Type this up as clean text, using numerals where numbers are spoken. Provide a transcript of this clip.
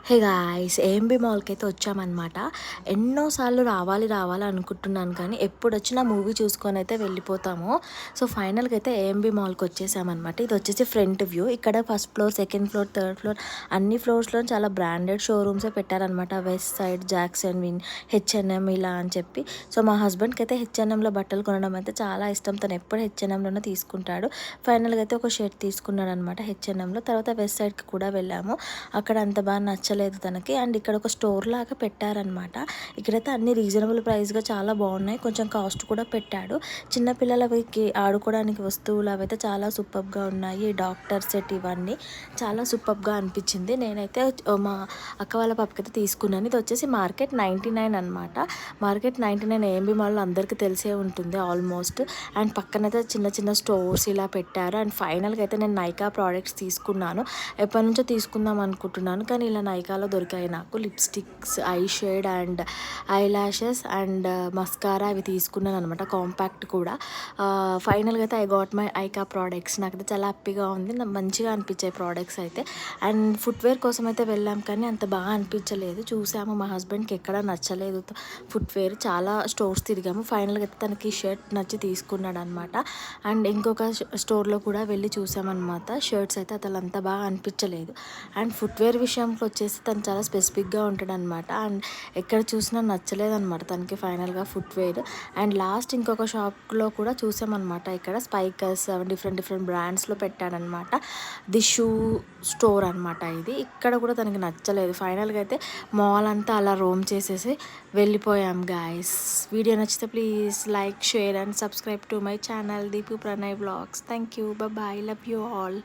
Hey guys AMB మాల్కి అయితే వచ్చామన్నమాట. ఎన్నోసార్లు రావాలి రావాలి అనుకుంటున్నాను కానీ ఎప్పుడొచ్చినా మూవీ చూసుకొని అయితే వెళ్ళిపోతాము. సో ఫైనల్గా అయితే ఏఎంబీ మాల్కి వచ్చేసామన్నమాట. ఇది వచ్చేసి ఫ్రంట్ వ్యూ. ఇక్కడ first floor, second floor, third floor అన్ని ఫ్లోర్స్లో చాలా బ్రాండెడ్ షోరూమ్సే పెట్టారనమాట. West side, Jackson win, H&M ఇలా అని చెప్పి. సో మా హస్బెండ్కి అయితే హెచ్ఎన్ఎంలో బట్టలు కొనడం అయితే చాలా ఇష్టం. తను ఎప్పుడు హెచ్ఎన్ఎంలోనే తీసుకుంటాడు. ఫైనల్గా అయితే ఒక షర్ట్ తీసుకున్నాడు అనమాట హెచ్ఎన్ఎంలో. తర్వాత వెస్ట్ సైడ్కి కూడా వెళ్ళాము. అక్కడ అంత బాగా నచ్చలేదు తనకి. అండ్ ఇక్కడ ఒక స్టోర్ లాగా పెట్టారనమాట. ఇక్కడైతే అన్ని రీజనబుల్ ప్రైస్గా చాలా బాగున్నాయి. కొంచెం కాస్ట్ కూడా పెట్టాడు. చిన్నపిల్లలకి ఆడుకోవడానికి వస్తువులు అవైతే చాలా సూపర్గా ఉన్నాయి. డాక్టర్ సెట్ ఇవన్నీ చాలా సూపర్గా అనిపించింది. నేనైతే మా అక్క వాళ్ళ పాపకైతే తీసుకున్నాను. ఇది వచ్చేసి మార్కెట్ 99 అనమాట. మార్కెట్ 99 ఏఎంబీ మాల్లో అందరికీ తెలిసే ఉంటుంది ఆల్మోస్ట్. అండ్ పక్కనైతే చిన్న చిన్న స్టోర్స్ ఇలా పెట్టారు. అండ్ ఫైనల్గా అయితే నేను నైకా ప్రోడక్ట్స్ తీసుకున్నాను. ఎప్పటి నుంచో తీసుకుందాం అనుకుంటున్నాను కానీ ఇలా నైకాలో దొరికాయి నాకు. Lipsticks, eye shade and I lashes and mascara అవి తీసుకున్నాను అనమాట. కాంపాక్ట్ కూడా. ఫైనల్గా అయితే ఐ గాట్ మై ఐకా ప్రోడక్ట్స్. నాకైతే చాలా హ్యాపీగా ఉంది. నాకు మంచిగా అనిపించాయి ప్రోడక్ట్స్ అయితే. అండ్ ఫుట్వేర్ కోసం అయితే వెళ్ళాం కానీ అంత బాగా అనిపించలేదు. చూసాము, మా హస్బెండ్కి ఎక్కడ నచ్చలేదు ఫుట్వేర్. చాలా స్టోర్స్ తిరిగాము. ఫైనల్గా అయితే తనకి షర్ట్ నచ్చి తీసుకున్నాడు అనమాట. అండ్ ఇంకొక స్టోర్లో కూడా వెళ్ళి చూసామన్నమాట. షర్ట్స్ అయితే అతను అంత బాగా అనిపించలేదు. అండ్ ఫుట్వేర్ విషయంలో వచ్చేసి తను చాలా స్పెసిఫిక్గా ఉంటాడు అనమాట. అండ్ ఎక్కడ చూసినా నచ్చలేదన్నమాట తనకి ఫైనల్గా ఫుట్వేర్. అండ్ లాస్ట్ ఇంకొక షాప్లో కూడా చూసామన్నమాట. ఇక్కడ స్పైకర్స్ డిఫరెంట్ డిఫరెంట్ బ్రాండ్స్లో పెట్టాడనమాట. ది షూ స్టోర్ అనమాట ఇది. ఇక్కడ కూడా తనకి నచ్చలేదు. ఫైనల్గా అయితే మాల్ అంతా అలా రోమ్ చేసేసి వెళ్ళిపోయాం గాయస్. వీడియో నచ్చితే please like, share and subscribe to my channel Deepu Pranay vlogs. Thank you. Bye. Love you all.